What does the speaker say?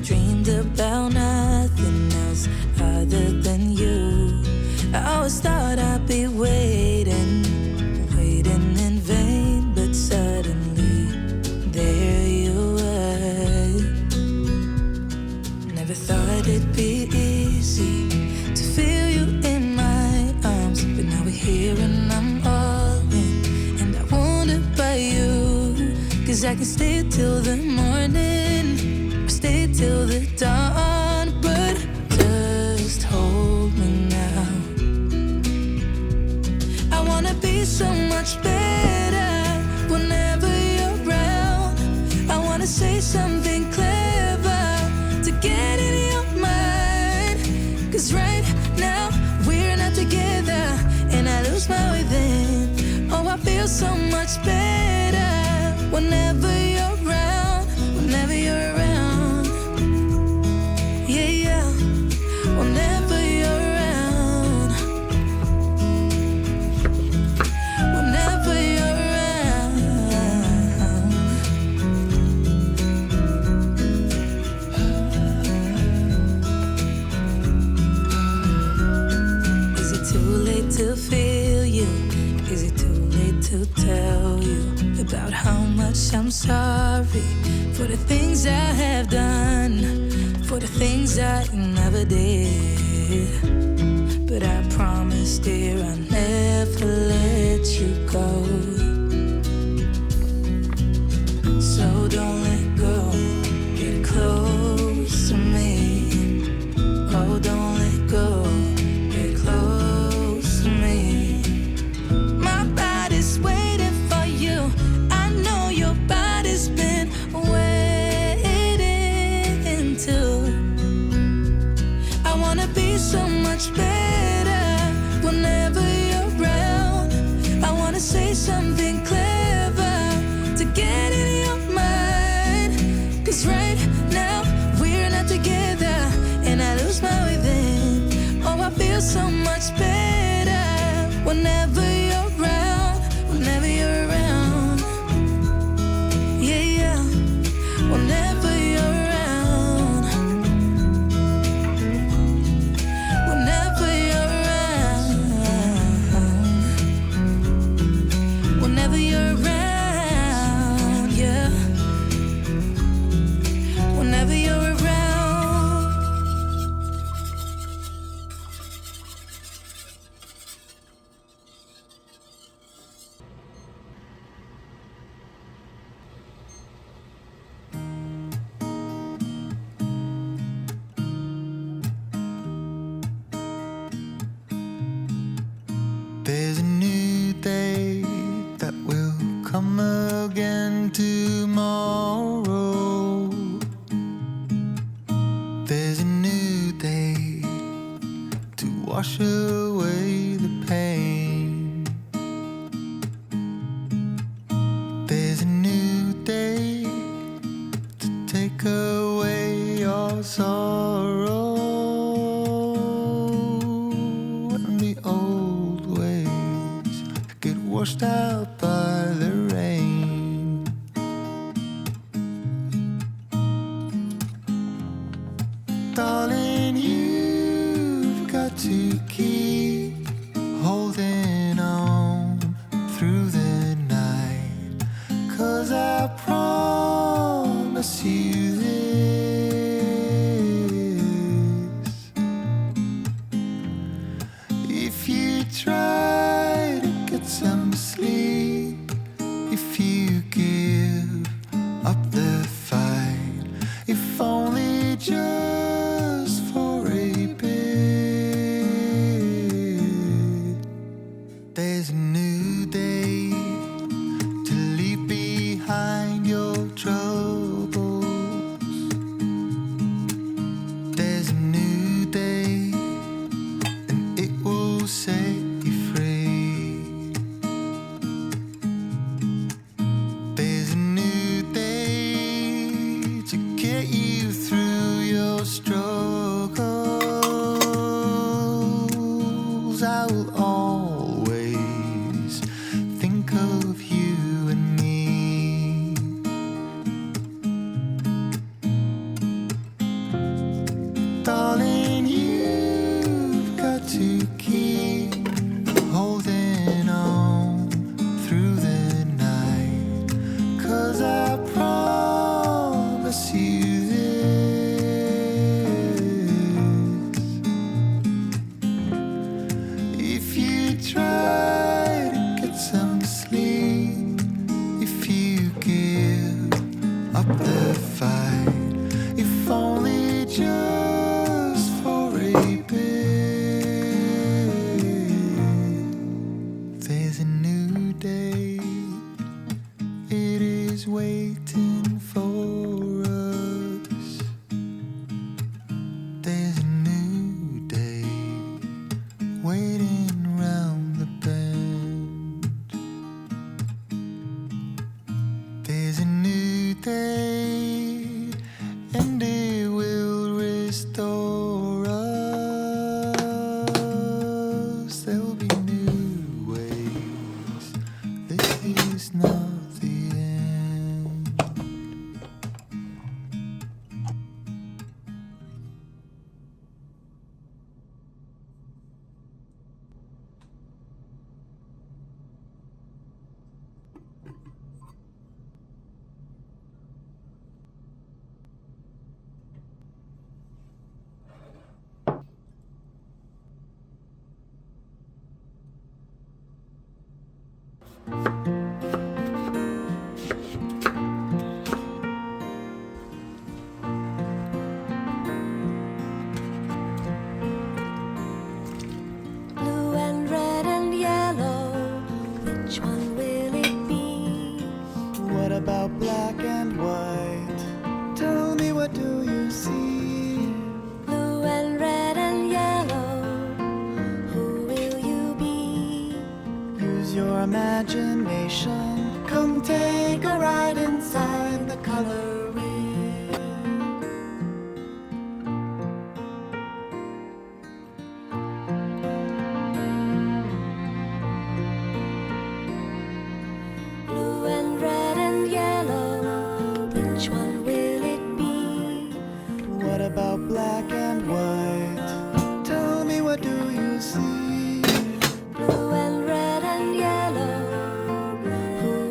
dreamed about nothing else other than you. I always thought I'd be waiting in vain, but suddenly there you were. Never thought it'd be easy to feel you in my arms, but now we're here and I'm all in, and I wonder by you, 'cause I can stay till the morning, or stay till the dawn, but just hold me now. I wanna be so much better whenever you're around. I wanna say something clever to get in your mind, 'cause right now we're not together and I lose my way then. Oh, I feel so much better whenever you're around, whenever you're around. Yeah, yeah, whenever you're around, whenever you're around. Is it too late to feel you? Is it too late to tell you about how much I'm sorry for the things I have done, for the things I never did? But I promise, dear, I'll never let you go. So don't let go, get close to me. Oh, don't let go, get close to me. My body's waiting for you. I know your body's been waiting too. I wanna be so much better whenever you're around. I wanna say something clever to get in your mind, 'cause right now we're not together and I lose my way then. Oh, I feel so much better whenever you're around, whenever you're around. Yeah, yeah, whenever you're around, whenever you're around, whenever you're around, yeah, whenever you're around. There's a new day that will come again tomorrow. There's a new day to wash away the pain. There's a new day to take away your sorrow, and the old ways get washed out by the rain. Darling, you've got to keep holding on through the night, 'cause I promise you this: if you try to get some sleep, if you give up the fight, if only just for a bit, there's a new day to leave behind your troubles. There's a new day and it will set you free. There's a new day to get you through your Thank